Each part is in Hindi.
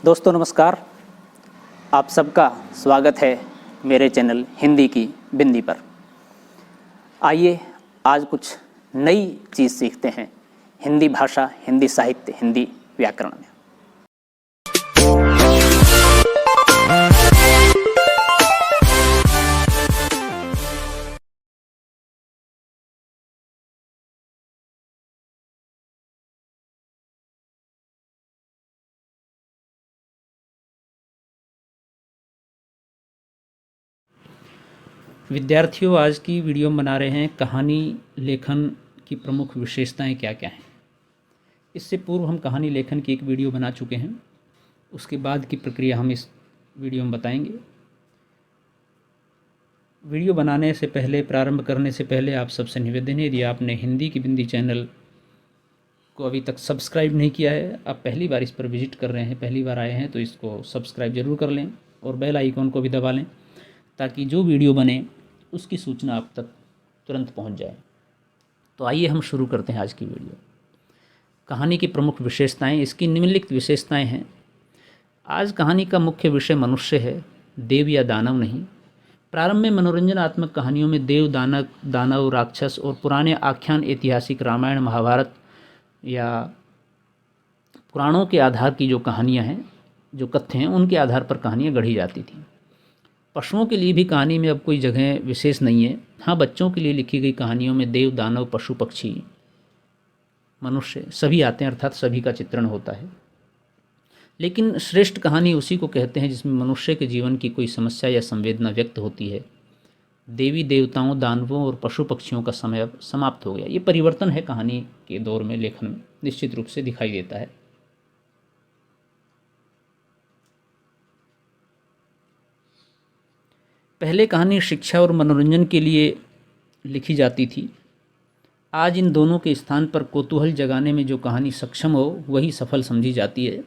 दोस्तों नमस्कार। आप सबका स्वागत है मेरे चैनल हिंदी की बिंदी पर। आइए आज कुछ नई चीज़ सीखते हैं हिंदी भाषा, हिंदी साहित्य, हिंदी व्याकरण में। विद्यार्थियों, आज की वीडियो में बना रहे हैं कहानी लेखन की प्रमुख विशेषताएं क्या क्या हैं। इससे पूर्व हम कहानी लेखन की एक वीडियो बना चुके हैं, उसके बाद की प्रक्रिया हम इस वीडियो में बताएंगे। वीडियो बनाने से पहले, प्रारंभ करने से पहले आप सबसे निवेदन है, यदि आपने हिंदी की बिंदी चैनल को अभी तक सब्सक्राइब नहीं किया है, आप पहली बार इस पर विजिट कर रहे हैं, पहली बार आए हैं, तो इसको सब्सक्राइब ज़रूर कर लें और बेल आइकॉन को भी दबा लें ताकि जो वीडियो बने उसकी सूचना आप तक तुरंत पहुंच जाए। तो आइए हम शुरू करते हैं आज की वीडियो। कहानी की प्रमुख विशेषताएं, इसकी निम्नलिखित विशेषताएं हैं। आज कहानी का मुख्य विषय मनुष्य है, देव या दानव नहीं। प्रारंभ में मनोरंजनात्मक कहानियों में देव, दानव, राक्षस और पुराने आख्यान, ऐतिहासिक रामायण, महाभारत या पुराणों के आधार की जो कहानियाँ हैं, जो कथ्य हैं, उनके आधार पर कहानियाँ गढ़ी जाती थीं। पशुओं के लिए भी कहानी में अब कोई जगह विशेष नहीं है। हाँ, बच्चों के लिए लिखी गई कहानियों में देव, दानव, पशु, पक्षी, मनुष्य सभी आते हैं, अर्थात सभी का चित्रण होता है। लेकिन श्रेष्ठ कहानी उसी को कहते हैं जिसमें मनुष्य के जीवन की कोई समस्या या संवेदना व्यक्त होती है। देवी देवताओं, दानवों और पशु पक्षियों का समय अब समाप्त हो गया। ये परिवर्तन है कहानी के दौर में, लेखन में निश्चित रूप से दिखाई देता है। पहले कहानी शिक्षा और मनोरंजन के लिए लिखी जाती थी। आज इन दोनों के स्थान पर कौतूहल जगाने में जो कहानी सक्षम हो वही सफल समझी जाती है।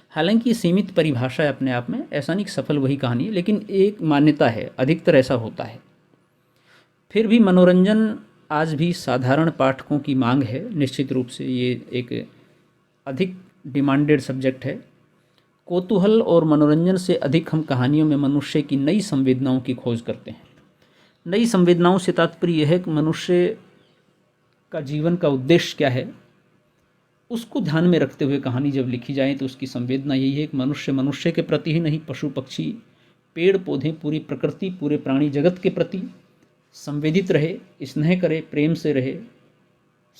हालांकि सीमित परिभाषा है अपने आप में, ऐसा नहीं कि सफल वही कहानी है, लेकिन एक मान्यता है, अधिकतर ऐसा होता है। फिर भी मनोरंजन आज भी साधारण पाठकों की मांग है। निश्चित रूप से ये एक अधिक डिमांडेड सब्जेक्ट है। कौतूहल और मनोरंजन से अधिक हम कहानियों में मनुष्य की नई संवेदनाओं की खोज करते हैं। नई संवेदनाओं से तात्पर्य यह है कि मनुष्य का जीवन का उद्देश्य क्या है, उसको ध्यान में रखते हुए कहानी जब लिखी जाए तो उसकी संवेदना यही है कि मनुष्य के प्रति ही नहीं, पशु पक्षी, पेड़ पौधे, पूरी प्रकृति, पूरे प्राणी जगत के प्रति संवेदित रहे, स्नेह करे, प्रेम से रहे,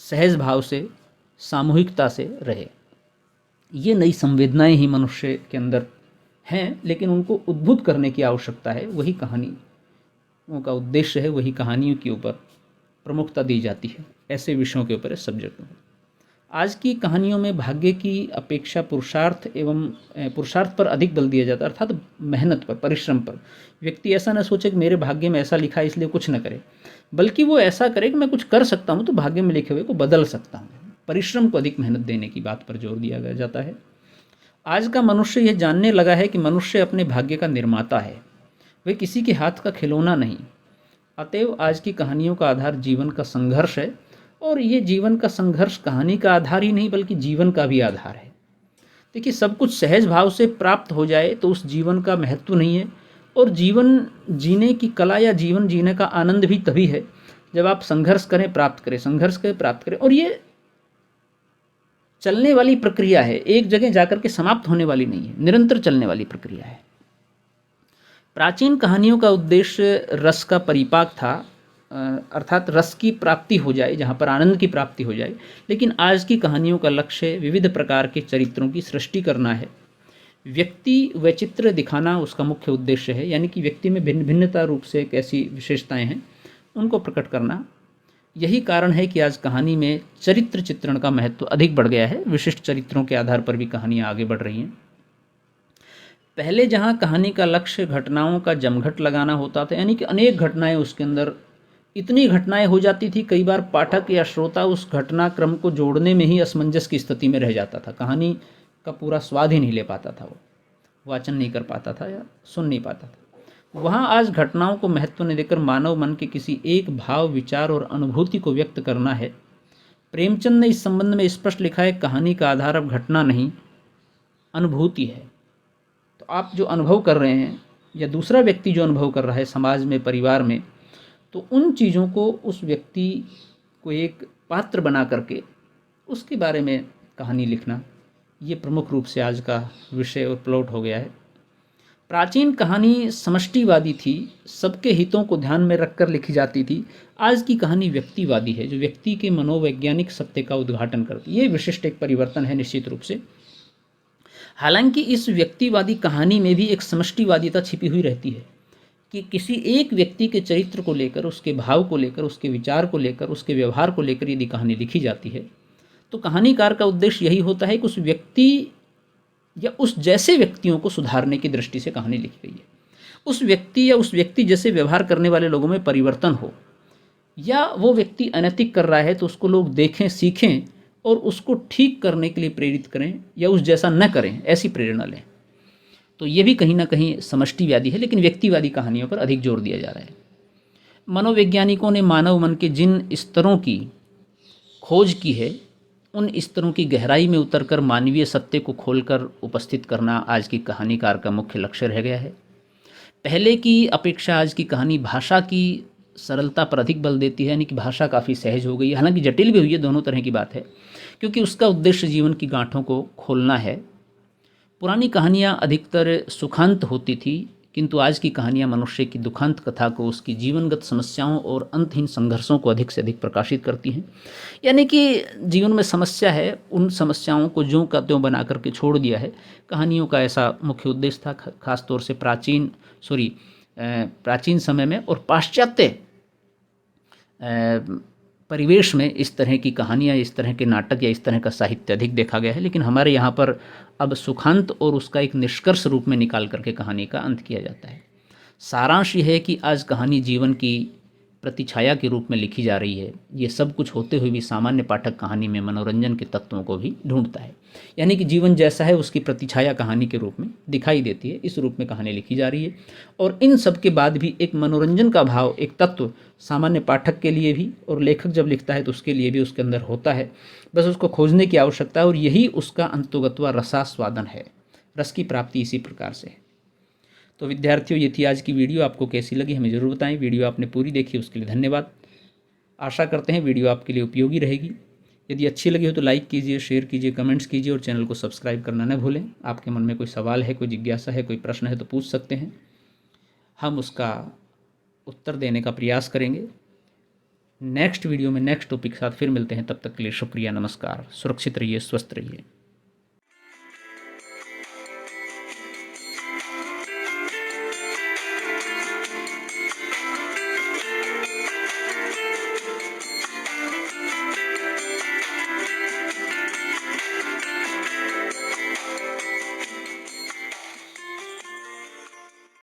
सहज भाव से, सामूहिकता से रहे। ये नई संवेदनाएं ही मनुष्य के अंदर हैं, लेकिन उनको उद्भुत करने की आवश्यकता है। वही कहानी उनका उद्देश्य है, वही कहानियों के ऊपर प्रमुखता दी जाती है, ऐसे विषयों के ऊपर, सब्जेक्टों पर। आज की कहानियों में भाग्य की अपेक्षा पुरुषार्थ पर अधिक बल दिया जाता है, अर्थात मेहनत पर, परिश्रम पर। व्यक्ति ऐसा न सोचे कि मेरे भाग्य में ऐसा लिखा है इसलिए कुछ न करे, बल्कि वो ऐसा करे कि मैं कुछ कर सकता हूँ तो भाग्य में लिखे हुए को बदल सकता हूँ। परिश्रम को अधिक मेहनत देने की बात पर जोर दिया जाता है। आज का मनुष्य यह जानने लगा है कि मनुष्य अपने भाग्य का निर्माता है, वह किसी के हाथ का खिलौना नहीं। अतएव आज की कहानियों का आधार जीवन का संघर्ष है, और ये जीवन का संघर्ष कहानी का आधार ही नहीं बल्कि जीवन का भी आधार है। देखिए, सब कुछ सहज भाव से प्राप्त हो जाए तो उस जीवन का महत्व नहीं है, और जीवन जीने की कला या जीवन जीने का आनंद भी तभी है जब आप संघर्ष करें, प्राप्त करें, संघर्ष करें, प्राप्त करें। और ये चलने वाली प्रक्रिया है, एक जगह जाकर के समाप्त होने वाली नहीं है, निरंतर चलने वाली प्रक्रिया है। प्राचीन कहानियों का उद्देश्य रस का परिपाक था, अर्थात रस की प्राप्ति हो जाए, जहाँ पर आनंद की प्राप्ति हो जाए। लेकिन आज की कहानियों का लक्ष्य विविध प्रकार के चरित्रों की सृष्टि करना है। व्यक्ति वैचित्र दिखाना उसका मुख्य उद्देश्य है, यानी कि व्यक्ति में भिन्न भिन्नता रूप से कैसी विशेषताएं हैं उनको प्रकट करना। यही कारण है कि आज कहानी में चरित्र चित्रण का महत्व अधिक बढ़ गया है। विशिष्ट चरित्रों के आधार पर भी कहानियाँ आगे बढ़ रही हैं। पहले जहाँ कहानी का लक्ष्य घटनाओं का जमघट लगाना होता था, यानी कि अनेक घटनाएं, उसके अंदर इतनी घटनाएं हो जाती थी, कई बार पाठक या श्रोता उस घटनाक्रम को जोड़ने में ही असमंजस की स्थिति में रह जाता था। कहानी का पूरा स्वाद ही नहीं ले पाता था, वो वाचन नहीं कर पाता था या सुन नहीं पाता था। वहाँ आज घटनाओं को महत्व न देकर मानव मन के किसी एक भाव, विचार और अनुभूति को व्यक्त करना है। प्रेमचंद ने इस संबंध में स्पष्ट लिखा है, कहानी का आधार अब घटना नहीं, अनुभूति है। तो आप जो अनुभव कर रहे हैं या दूसरा व्यक्ति जो अनुभव कर रहा है समाज में, परिवार में, तो उन चीज़ों को उस व्यक्ति को एक पात्र बना करके उसके बारे में कहानी लिखना, ये प्रमुख रूप से आज का विषय और प्लॉट हो गया है। प्राचीन कहानी समष्टिवादी थी, सबके हितों को ध्यान में रखकर लिखी जाती थी। आज की कहानी व्यक्तिवादी है, जो व्यक्ति के मनोवैज्ञानिक सत्य का उद्घाटन करती है। ये विशिष्ट एक परिवर्तन है निश्चित रूप से। हालांकि इस व्यक्तिवादी कहानी में भी एक समष्टिवादिता छिपी हुई रहती है कि किसी एक व्यक्ति के चरित्र को लेकर, उसके भाव को लेकर, उसके विचार को लेकर, उसके व्यवहार को लेकर यदि कहानी लिखी जाती है तो कहानीकार का उद्देश्य यही होता है कि उस व्यक्ति या उस जैसे व्यक्तियों को सुधारने की दृष्टि से कहानी लिखी गई है। उस व्यक्ति या उस व्यक्ति जैसे व्यवहार करने वाले लोगों में परिवर्तन हो, या वो व्यक्ति अनैतिक कर रहा है तो उसको लोग देखें, सीखें और उसको ठीक करने के लिए प्रेरित करें, या उस जैसा न करें ऐसी प्रेरणा लें। तो ये भी कहीं ना कहीं समष्टिवादी है, लेकिन व्यक्तिवादी कहानियों पर अधिक जोर दिया जा रहा है। मनोवैज्ञानिकों ने मानव मन के जिन स्तरों की खोज की है, उन स्तरों की गहराई में उतरकर मानवीय सत्य को खोलकर उपस्थित करना आज की कहानीकार का मुख्य लक्ष्य रह गया है। पहले की अपेक्षा आज की कहानी भाषा की सरलता पर अधिक बल देती है, यानी कि भाषा काफ़ी सहज हो गई है। हालांकि जटिल भी हुई है, दोनों तरह की बात है, क्योंकि उसका उद्देश्य जीवन की गांठों को खोलना है। पुरानी कहानियाँ अधिकतर सुखांत होती थी, किंतु आज की कहानियाँ मनुष्य की दुखांत कथा को, उसकी जीवनगत समस्याओं और अंतहीन संघर्षों को अधिक से अधिक प्रकाशित करती हैं। यानी कि जीवन में समस्या है, उन समस्याओं को ज्यों का त्यों बना करके छोड़ दिया है। कहानियों का ऐसा मुख्य उद्देश्य था, खासतौर से प्राचीन समय में और पाश्चात्य परिवेश में इस तरह की कहानियाँ, इस तरह के नाटक या इस तरह का साहित्य अधिक देखा गया है। लेकिन हमारे यहाँ पर अब सुखांत और उसका एक निष्कर्ष रूप में निकाल करके कहानी का अंत किया जाता है। सारांश यह है कि आज कहानी जीवन की प्रतिछाया के रूप में लिखी जा रही है। ये सब कुछ होते हुए भी सामान्य पाठक कहानी में मनोरंजन के तत्वों को भी ढूंढता है, यानी कि जीवन जैसा है उसकी प्रतिछाया कहानी के रूप में दिखाई देती है। इस रूप में कहानी लिखी जा रही है, और इन सब के बाद भी एक मनोरंजन का भाव, एक तत्व सामान्य पाठक के लिए भी, और लेखक जब लिखता है तो उसके लिए भी उसके अंदर होता है। बस उसको खोजने की आवश्यकता है, और यही उसका अंतोगत्वा रसास्वादन है। रस की प्राप्ति इसी प्रकार से है। तो विद्यार्थियों, ये थी आज की वीडियो। आपको कैसी लगी हमें ज़रूर बताएं। वीडियो आपने पूरी देखी उसके लिए धन्यवाद। आशा करते हैं वीडियो आपके लिए उपयोगी रहेगी। यदि अच्छी लगी हो तो लाइक कीजिए, शेयर कीजिए, कमेंट्स कीजिए और चैनल को सब्सक्राइब करना न भूलें। आपके मन में कोई सवाल है, कोई जिज्ञासा है, कोई प्रश्न है तो पूछ सकते हैं, हम उसका उत्तर देने का प्रयास करेंगे। नेक्स्ट वीडियो में नेक्स्ट टॉपिक के साथ फिर मिलते हैं। तब तक के लिए शुक्रिया, नमस्कार, सुरक्षित रहिए, स्वस्थ रहिए।